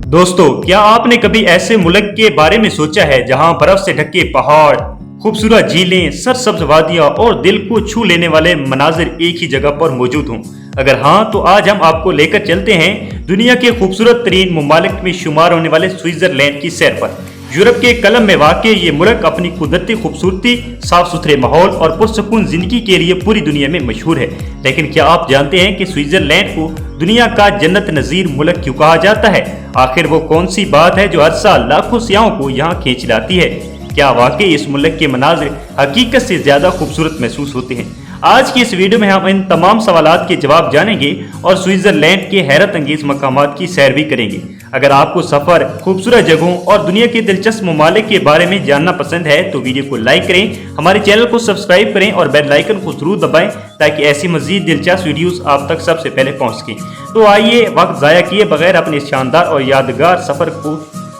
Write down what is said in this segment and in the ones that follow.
दोस्तों, क्या आपने कभी ऐसे मुल्क के बारे में सोचा है जहां बर्फ से ढके पहाड़, खूबसूरत झीलें, सरसब्ज वादियां और दिल को छू लेने वाले मनाजिर एक ही जगह पर मौजूद हों? अगर हाँ, तो आज हम आपको लेकर चलते हैं दुनिया के खूबसूरत तरीन ममालिक में शुमार होने वाले स्विट्जरलैंड की सैर पर। यूरोप के कलम में वाक़ ये मुल्क अपनी कुदरती खूबसूरती, साफ सुथरे माहौल और पुरसकून जिंदगी के लिए पूरी दुनिया में मशहूर है। लेकिन क्या आप जानते हैं कि स्विट्जरलैंड को दुनिया का जन्नत नज़ीर मुल्क क्यों कहा जाता है? आखिर वो कौन सी बात है जो हर साल लाखों सियाहों को यहाँ खींच लाती है? क्या वाकई इस मुल्क के मनाजिर हकीकत से ज्यादा खूबसूरत महसूस होते हैं? आज की इस वीडियो में हम इन तमाम सवालात के जवाब जानेंगे और स्विट्जरलैंड के हैरत अंगेज मकामात की सैर भी करेंगे। अगर आपको सफर, खूबसूरत जगहों और दुनिया के दिलचस्प ममालिक के बारे में जानना पसंद है तो वीडियो को लाइक करें, हमारे चैनल को सब्सक्राइब करें और बेल आइकन को जरूर दबाएं ताकि ऐसी मजीद दिलचस्प वीडियोस आप तक सबसे पहले पहुंच सकें। तो आइए वक्त ज़ाया किए बगैर अपने शानदार और यादगार सफर को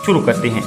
शुरू करते हैं।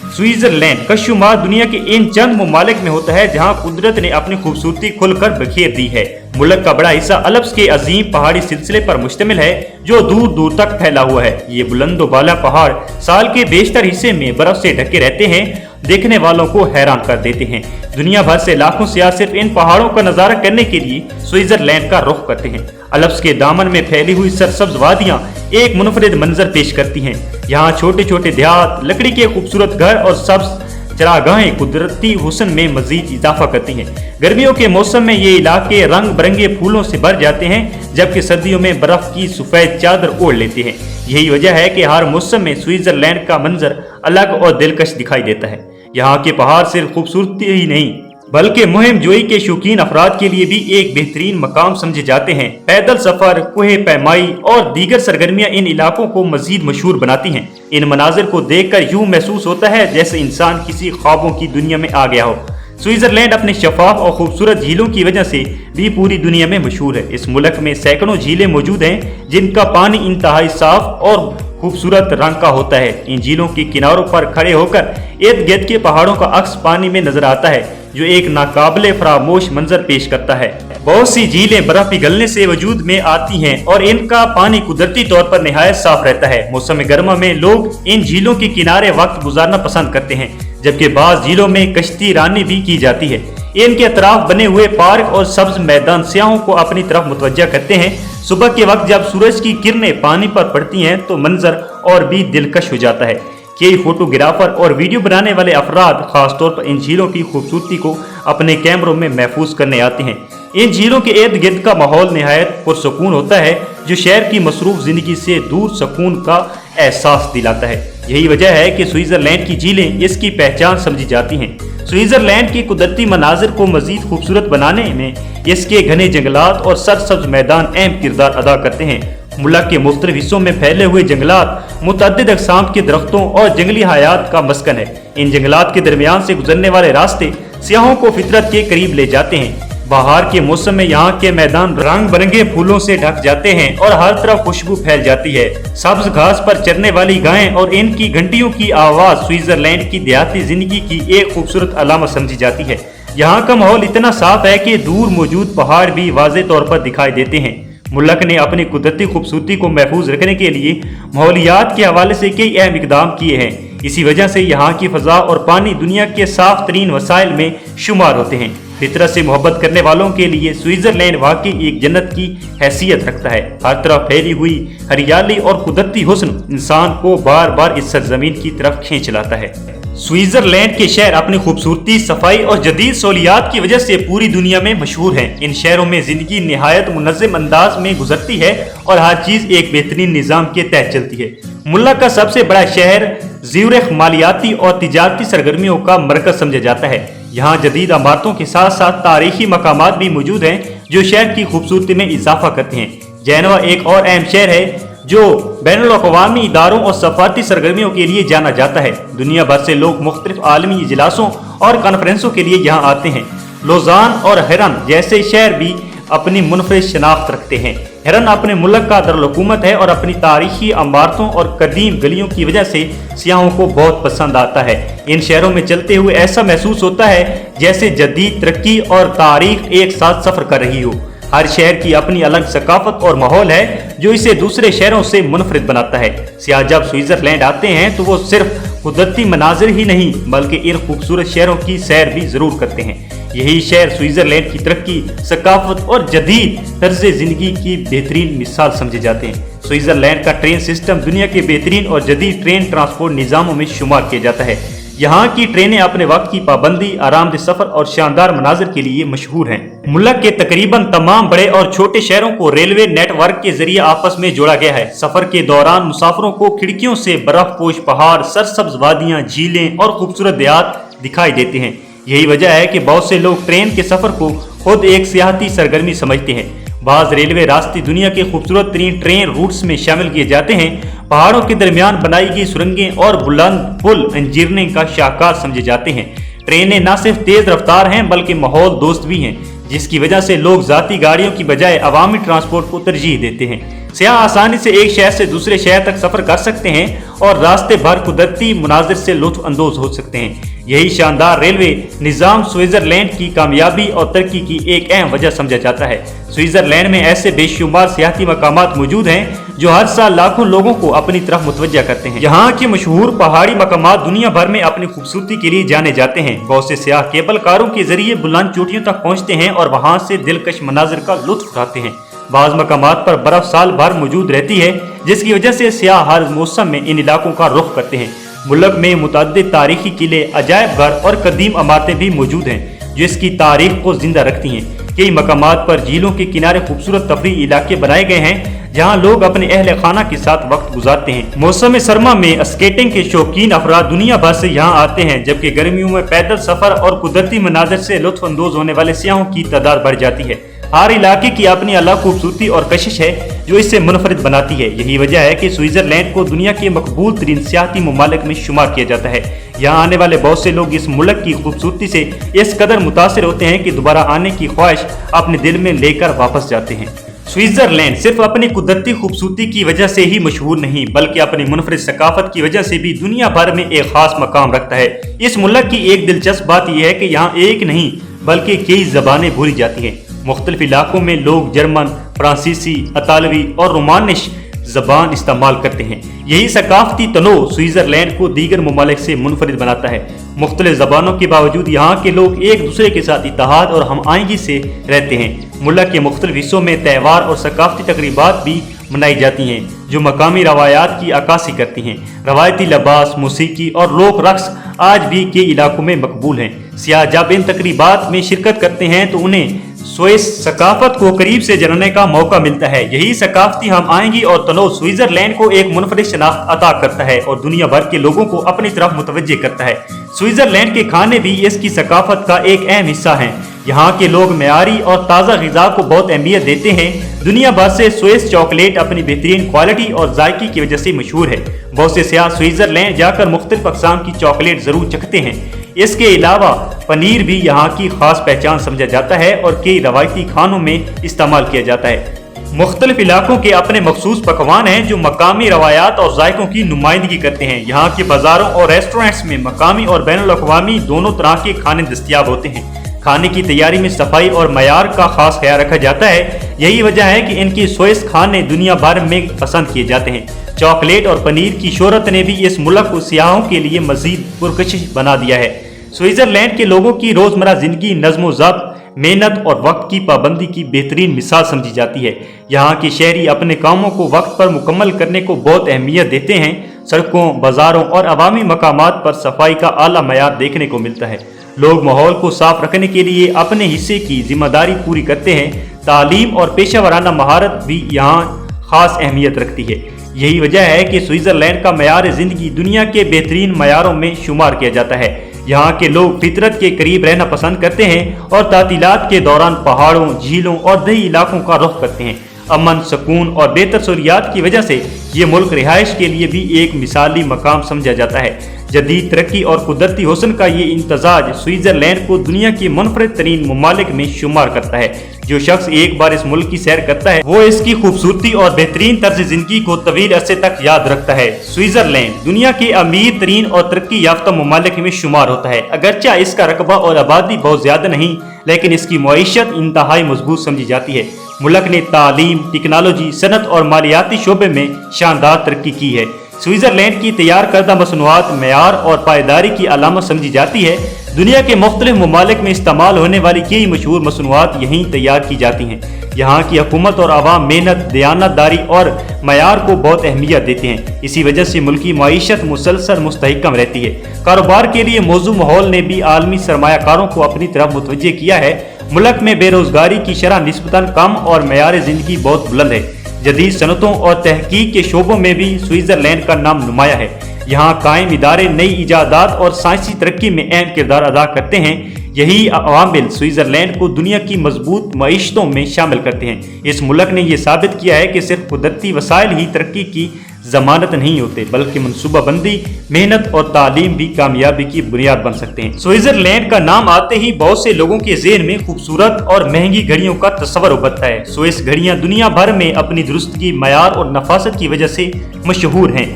स्विट्जरलैंड का शुमार दुनिया के इन चंद ममालिक में होता है जहां कुदरत ने अपनी खूबसूरती खुलकर बखेर दी है। मुल्क का बड़ा हिस्सा अल्प्स के अजीम पहाड़ी सिलसिले पर मुश्तमिल है जो दूर दूर तक फैला हुआ है। ये बुलंदो बाला पहाड़ साल के बेशतर हिस्से में बर्फ से ढके रहते हैं, देखने वालों को हैरान कर देते हैं। दुनिया भर से लाखों सियाह सिर्फ इन पहाड़ों का नजारा करने के लिए स्विट्जरलैंड का रुख करते हैं। अल्प्स के दामन में फैली हुई सरसब्ज वादियां एक मुनफरिद मंजर पेश करती हैं। यहाँ छोटे छोटे देहात, लकड़ी के खूबसूरत घर और सब्ज चरागाहें कुदरती हुस्न में मजीद इजाफा करती हैं। गर्मियों के मौसम में ये इलाके रंग बिरंगे फूलों से भर जाते हैं, जबकि सर्दियों में बर्फ की सफेद चादर ओढ़ लेते हैं। यही वजह है कि हर मौसम में स्विट्जरलैंड का मंजर अलग और दिलकश दिखाई देता है। यहाँ के पहाड़ सिर्फ खूबसूरती ही नहीं बल्कि मुहिम जोई के शौकीन अफराद के लिए भी एक बेहतरीन मकाम समझे जाते हैं। पैदल सफर, कुहे पैमाई और दीगर सरगर्मियां इन इलाकों को मजीद मशहूर बनाती हैं। इन मनाजिर को देखकर यूं महसूस होता है जैसे इंसान किसी ख्वाबों की दुनिया में आ गया हो। स्विट्जरलैंड अपने शफाफ और खूबसूरत झीलों की वजह से भी पूरी दुनिया में मशहूर है। इस मुल्क में सैकड़ों झीलें मौजूद हैं जिनका पानी इंतहाई साफ और खूबसूरत रंग का होता है। इन झीलों के किनारों पर खड़े होकर इर्द गिर्द के पहाड़ों का अक्स पानी में नजर आता है जो एक नाकाबिले फरामोश मंजर पेश करता है। बहुत सी झीलें बर्फ पिघलने से वजूद में आती हैं और इनका पानी कुदरती तौर पर निहायत साफ रहता है। मौसम गर्मा में लोग इन झीलों के किनारे वक्त गुजारना पसंद करते हैं, जबकि बाज़ झीलों में कश्ती रानी भी की जाती है। इनके अतराफ बने हुए पार्क और सब्ज मैदान सियाहों को अपनी तरफ मुतवज्जा करते हैं। सुबह के वक्त जब सूरज की किरणें पानी पर पड़ती हैं तो मंजर और भी दिलकश हो जाता है। कई फोटोग्राफर और वीडियो बनाने वाले अफराद खासतौर पर इन झीलों की खूबसूरती को अपने कैमरों में महफूज करने आते हैं। इन झीलों के इर्द गिर्द का माहौल निहायत पुरसकून होता है जो शहर की मसरूफ जिंदगी से दूर सुकून का एहसास दिलाता है। यही वजह है कि स्विट्जरलैंड की झीलें इसकी पहचान समझी जाती हैं। स्विट्जरलैंड के कुदरती मनाजिर को मजीद खूबसूरत बनाने में इसके घने जंगलात और सरसब्ज मैदान अहम किरदार अदा करते हैं। मुल्क के मुख्तलिफ हिस्सों में फैले हुए जंगलात मुतअद्दिद अक़साम के दरख्तों और जंगली हयात का मस्कन है। इन जंगलात के दरमियान से गुजरने वाले रास्ते सियाहों को फितरत के करीब ले जाते हैं। बाहर के मौसम में यहाँ के मैदान रंग बिरंगे फूलों से ढक जाते हैं और हर तरफ खुशबू फैल जाती है। सब्ज घास पर चरने वाली गायें और इनकी घंटियों की आवाज स्विट्जरलैंड की देहाती जिंदगी की एक खूबसूरत अलामत समझी जाती है। यहाँ का माहौल इतना साफ है कि दूर मौजूद पहाड़ भी वाज़े तौर पर दिखाई देते हैं। मुल्क ने अपनी कुदरती खूबसूरती को महफूज रखने के लिए माहौलियात के हवाले से कई अहम इकदाम किए हैं। इसी वजह से यहाँ की फजा और पानी दुनिया के साफ तरीन वसाइल में शुमार होते हैं। फितरत से मोहब्बत करने वालों के लिए स्विट्जरलैंड वाकई एक जन्नत की हैसियत रखता है। हर तरफ फैली हुई हरियाली और कुदरती हुस्न इंसान को बार बार इस सरजमीन की तरफ खींच लाता है। स्विट्जरलैंड के शहर अपनी खूबसूरती, सफाई और जदीद सहूलियात की वजह से पूरी दुनिया में मशहूर हैं। इन शहरों में जिंदगी निहायत मुनज़्ज़म अंदाज में गुजरती है और हर चीज एक बेहतरीन निज़ाम के तहत चलती है। मुल्क का सबसे बड़ा शहर ज़्यूरिख मालियाती और तिजारती सरगर्मियों का मरकज समझा जाता है। यहाँ जदीद इमारतों के साथ साथ तारीखी मकामात भी मौजूद हैं जो शहर की खूबसूरती में इजाफा करते हैं। जेनेवा एक और अहम शहर है जो बैनुल-अक़वामी इदारों और सफारती सरगर्मियों के लिए जाना जाता है। दुनिया भर से लोग मुख्तलिफ आलमी इजलासों और कॉन्फ्रेंसों के लिए यहाँ आते हैं। लोजान और हिरन जैसे शहर भी अपनी मुनफरिद शनाख्त रखते हैं। हिरन अपने मुल्क का दरअल-हुकूमत है और अपनी तारीखी इमारतों और कदीम गलियों की वजह से सियाहों को बहुत पसंद आता है। इन शहरों में चलते हुए ऐसा महसूस होता है जैसे जदीद तरक्की और तारीख एक साथ सफर कर रही हो। हर शहर की अपनी अलग सकाफत और माहौल है जो इसे दूसरे शहरों से मुनफरिद बनाता है। सियाह जब स्विट्जरलैंड आते हैं तो वो सिर्फ कुदरती मनाजिर ही नहीं बल्कि इन खूबसूरत शहरों की सैर भी जरूर करते हैं। यही शहर स्विट्जरलैंड की तरक्की, सकाफत और जदीद तर्ज जिंदगी की बेहतरीन मिसाल समझे जाते हैं। स्विट्जरलैंड का ट्रेन सिस्टम दुनिया के बेहतरीन और जदीद ट्रेन ट्रांसपोर्ट निज़ामों में शुमार किया जाता है। यहाँ की ट्रेनें अपने वक्त की पाबंदी, आरामदेह सफर और शानदार मनाजिर के लिए मशहूर हैं। मुल्क के तकरीबन तमाम बड़े और छोटे शहरों को रेलवे नेटवर्क के जरिए आपस में जोड़ा गया है। सफर के दौरान मुसाफिरों को खिड़कियों से बर्फपोश पहाड़, सरसब्ज वादियां, झीलें और खूबसूरत देहात दिखाई देते हैं। यही वजह है कि बहुत से लोग ट्रेन के सफर को खुद एक सियाहती सरगर्मी समझते हैं। बाज़ रेलवे रास्ते दुनिया के खूबसूरत तरीन ट्रेन रूट्स में शामिल किए जाते हैं। पहाड़ों के दरमियान बनाई गई सुरंगें और बुलंद पुल इंजीनियरिंग का शाहकार समझे जाते हैं। ट्रेनें न सिर्फ तेज रफ्तार हैं बल्कि माहौल दोस्त भी हैं, जिसकी वजह से लोग जाती गाड़ियों की बजाय अवामी ट्रांसपोर्ट को तरजीह देते हैं। सियाह आसानी से एक शहर से दूसरे शहर तक सफर कर सकते हैं और रास्ते भर कुदरती मुनाजिर से लुत्फ अंदोज हो सकते हैं। यही शानदार रेलवे निज़ाम स्विट्जरलैंड की कामयाबी और तरक्की की एक अहम वजह समझा जाता है। स्विट्जरलैंड में ऐसे बेशुमार सियाहती मकामात मौजूद हैं जो हर साल लाखों लोगों को अपनी तरफ मुतवज्जा करते हैं। यहाँ के मशहूर पहाड़ी मकामात दुनिया भर में अपनी खूबसूरती के लिए जाने जाते हैं। बहुत से सियाह केबल कारों के जरिए बुलंद चोटियों तक पहुँचते हैं और वहाँ से दिलकश मनाजिर का लुत्फ उठाते हैं। बाज़ मकामात पर बर्फ साल भर मौजूद रहती है, जिसकी वजह से सियाह हर मौसम में इन इलाकों का रुख करते हैं। मुल्क में मुतअद्दिद तारीखी किले, अजायब घर और कदीम इमारतें भी मौजूद हैं जो इसकी तारीख को जिंदा रखती हैं। कई मकामात पर झीलों के किनारे खूबसूरत तफरीह इलाके बनाए गए हैं जहां लोग अपने अहल खाना के साथ वक्त गुजारते हैं। मौसम सरमा में स्केटिंग के शौकीन अफराद दुनिया भर से यहाँ आते हैं, जबकि गर्मियों में पैदल सफर और कुदरती मनाजिर से लुत्फ अंदोज होने वाले सियाहों की तादाद बढ़ जाती है। हर इलाके की अपनी अलग खूबसूरती और कशिश है जो इसे मुनफरिद बनाती है। यही वजह है कि स्विट्जरलैंड को दुनिया के मकबूल तरीन सियाहती ममालिक में शुमार किया जाता है। यहाँ आने वाले बहुत से लोग इस मुल्क की खूबसूरती से इस कदर मुतासिर होते हैं कि दोबारा आने की ख्वाहिश अपने दिल में लेकर वापस जाते हैं। स्विट्जरलैंड सिर्फ अपनी कुदरती खूबसूरती की वजह से ही मशहूर नहीं बल्कि अपनी मुनफरिद सकाफत की वजह से भी दुनिया भर में एक खास मकाम रखता है। इस मुल्क की एक दिलचस्प बात यह है कि यहाँ एक नहीं बल्कि कई जबानें बोली जाती हैं। मुख्तलिफ इलाकों में लोग जर्मन, फ्रांसीसी, इतालवी और रोमानिश जबान इस्तेमाल करते हैं। यही सकाफती तनों स्विट्जरलैंड को दीगर ममालिक से मुनफरिद बनाता है। मुख्तलिफ जबानों के बावजूद यहाँ के लोग एक दूसरे के साथ इत्तेहाद और हमआहंगी से रहते हैं। मुल्क के मुख्तलिफ हिस्सों में त्यौहार और सकाफती तकरीबात भी मनाई जाती हैं जो मकामी रवायात की अक्कासी करती हैं। रवायती लिबास, मौसीकी और लोक रक्स आज भी कई इलाकों में मकबूल हैं। सियाह जब इन तकरीबात में शिरकत करते हैं तो उन्हें स्विस सकाफत को करीब से जानने का मौका मिलता है। यही सकाफती हमआहंगी और तनों स्विट्जरलैंड को एक मुनफरिद शनाख्त अता करता है और दुनिया भर के लोगों को अपनी तरफ मुतवज्जे करता है। स्विट्जरलैंड के खाने भी इसकी सकाफत का एक अहम हिस्सा हैं। यहाँ के लोग मेयारी और ताज़ा ग़िज़ा को बहुत अहमियत देते हैं। दुनिया भर से स्विस चॉकलेट अपनी बेहतरीन क्वालिटी और जायके की वजह से मशहूर है। बहुत से सियाह स्विट्जरलैंड जाकर मुख्तलिफ अक़साम की चॉकलेट ज़रूर चखते हैं। इसके अलावा पनीर भी यहाँ की खास पहचान समझा जाता है और कई रवायती खानों में इस्तेमाल किया जाता है। मुख्तलिफ इलाकों के अपने मखसूस पकवान हैं जो मकामी रवायात और जायकों की नुमाइंदगी करते हैं। यहाँ के बाजारों और रेस्टोरेंट्स में मकामी और बैनुल अक़वामी दोनों तरह के खाने दस्तयाब होते हैं। खाने की तैयारी में सफाई और मयार का खास ख्याल रखा जाता है। यही वजह है कि इनके स्विस खाने दुनिया भर में पसंद किए जाते हैं। चॉकलेट और पनीर की शोहरत ने भी इस मुल्क को सियाहों के लिए मजीद पुरकशिश बना दिया है। स्विट्जरलैंड के लोगों की रोजमर्रा जिंदगी नज़्म ज़ब्त, मेहनत और वक्त की पाबंदी की बेहतरीन मिसाल समझी जाती है। यहाँ के शहरी अपने कामों को वक्त पर मुकम्मल करने को बहुत अहमियत देते हैं। सड़कों, बाजारों और अवामी मकामात पर सफाई का आला मयार देखने को मिलता है। लोग माहौल को साफ रखने के लिए अपने हिस्से की जिम्मेदारी पूरी करते हैं। तालीम और पेशा वराना महारत भी यहाँ खास अहमियत रखती है। यही वजह है कि स्विट्जरलैंड का मयार ज़िंदगी दुनिया के बेहतरीन मयारों में शुमार किया जाता है। यहाँ के लोग फितरत के करीब रहना पसंद करते हैं और तातीलात के दौरान पहाड़ों, झीलों और दही इलाकों का रुख करते हैं। अमन, सुकून और बेहतर सहूलियात की वजह से ये मुल्क रिहाइश के लिए भी एक मिसाली मकाम समझा जाता है। जदीद तरक्की और कुदरती हुस्न का ये इम्तजाज स्विट्जरलैंड को दुनिया के मुनफरद तरीन ममालिक में शुमार करता है। जो शख्स एक बार इस मुल्क की सैर करता है वो इसकी खूबसूरती और बेहतरीन तर्ज जिंदगी को तवील अरसे तक याद रखता है। स्विट्जरलैंड दुनिया के अमीर तरीन और तरक्की याफ्ता ममालिक में शुमार होता है। अगरचा इसका रकबा और आबादी बहुत ज्यादा नहीं, लेकिन इसकी मईशत इंतहाई मजबूत समझी जाती है। मुल्क ने तालीम, टेक्नोलॉजी, सनत और मालियाती शोबे में शानदार तरक्की की है। स्विट्जरलैंड की तैयार करदा मसनूआत मेयार और पायदारी की अलामत समझी जाती है। दुनिया के मुख्तलिफ ममालिक में इस्तेमाल होने वाली कई मशहूर मसनूआत यहीं तैयार की जाती हैं। यहाँ की हुकूमत और आवाम मेहनत, दयानतदारी और मयार को बहुत अहमियत देते हैं। इसी वजह से मुल्की मईशत मुसलसल मुस्तहकम रहती है। कारोबार के लिए मौजूद माहौल ने भी आलमी सरमायाकारों को अपनी तरफ मुतवज्जे किया है। मुल्क में बेरोजगारी की शरह निस्बतन कम और मयार जिंदगी बहुत बुलंद है। जदीद सनतों और तहकीक के शोबों में भी स्विट्जरलैंड का नाम नुमाया है। यहाँ कायम इदारे नई इजादात और साइंसी तरक्की में अहम किरदार अदा करते हैं। यही अवामिल स्विट्जरलैंड को दुनिया की मजबूत मईशतों में शामिल करते हैं। इस मुल्क ने यह साबित किया है कि सिर्फ कुदरती वसाइल ही तरक्की की जमानत नहीं होते, बल्कि मनसूबाबंदी, मेहनत और तालीम भी कामयाबी की बुनियाद बन सकते हैं। स्विट्जरलैंड का नाम आते ही बहुत से लोगों के ज़हन में खूबसूरत और महंगी घड़ियों का तस्वर उभरता है। स्विस घड़ियां दुनिया भर में अपनी दुरुस्तगी, मयार और नफासत की वजह से मशहूर हैं।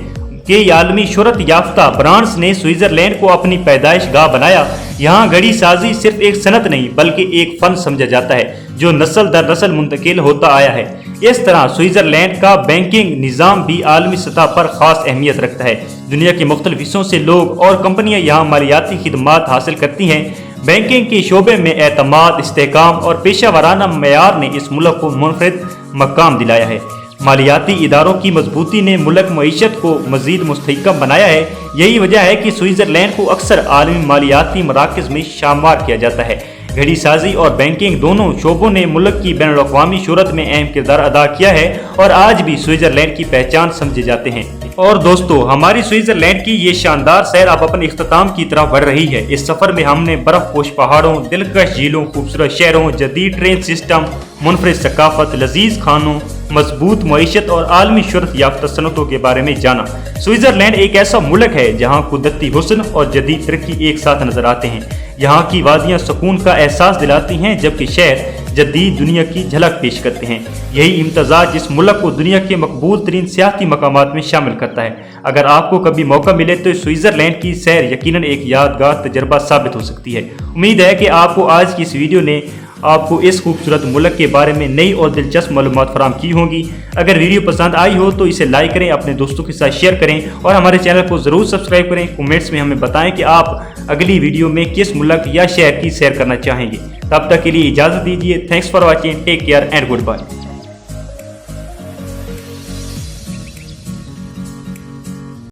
के आलमी शोहरत याफ्ता ब्रांड्स ने स्विट्जरलैंड को अपनी पैदाइश गाह बनाया। यहाँ घड़ी साजी सिर्फ एक सनत नहीं बल्कि एक फन समझा जाता है जो नस्ल दर नस्ल मुंतकिल होता आया है। इस तरह स्विट्जरलैंड का बैंकिंग निज़ाम भी आलमी सतह पर खास अहमियत रखता है। दुनिया के मुख्तलिफ हिस्सों से लोग और कंपनियां यहाँ मालियाती खिदमात हासिल करती हैं। बैंकिंग के शोबे में एतमाद, इस्तेहकाम और पेशा वाराना मयार ने इस मुल्क को मुनफरिद मकाम दिलाया है। मालियाती इदारों की मजबूती ने मुल्क मईशत को मजीद मुस्तहकम बनाया है। यही वजह है कि स्विट्जरलैंड को अक्सर आलमी मालियाती मराकज़ में शामिल किया जाता है। घड़ी साजी और बैंकिंग दोनों शोबों ने मुल्क की बैनुल अक़वामी शोहरत में अहम किरदार अदा किया है और आज भी स्विट्जरलैंड की पहचान समझे जाते हैं। और दोस्तों, हमारी स्विट्जरलैंड की ये शानदार सैर अब अपने इख्तिताम की तरफ बढ़ रही है। इस सफर में हमने बर्फ पोश पहाड़ों, दिलकश झीलों, खूबसूरत शहरों, जदीद ट्रेन सिस्टम, मुनफरिद सकाफत, लजीज खानों, मजबूत मईशत और आलमी शोहरत याफ्ता सनतों के बारे में जाना। स्विट्जरलैंड एक ऐसा मुल्क है जहाँ कुदरती हुस्न और जदीद तरक्की एक साथ नजर आते हैं। यहाँ की वादियाँ सुकून का एहसास दिलाती हैं, जबकि शहर जदीद दुनिया की झलक पेश करते हैं। यही इम्तजाज इस मुल्क को दुनिया के मकबूल तरीन सियाती मकामात में शामिल करता है। अगर आपको कभी मौका मिले तो स्विट्जरलैंड की सैर यकीनन एक यादगार तजर्बा साबित हो सकती है। उम्मीद है कि आपको आज की इस वीडियो ने आपको इस खूबसूरत मुल्क के बारे में नई और दिलचस्प मालूमात फराहम की होंगी। अगर वीडियो पसंद आई हो तो इसे लाइक करें, अपने दोस्तों के साथ शेयर करें और हमारे चैनल को ज़रूर सब्सक्राइब करें। कमेंट्स में हमें बताएं कि आप अगली वीडियो में किस मुल्क या शहर की सैर करना चाहेंगे। तब तक के लिए इजाज़त दीजिए। Thanks for watching, take care and good bye.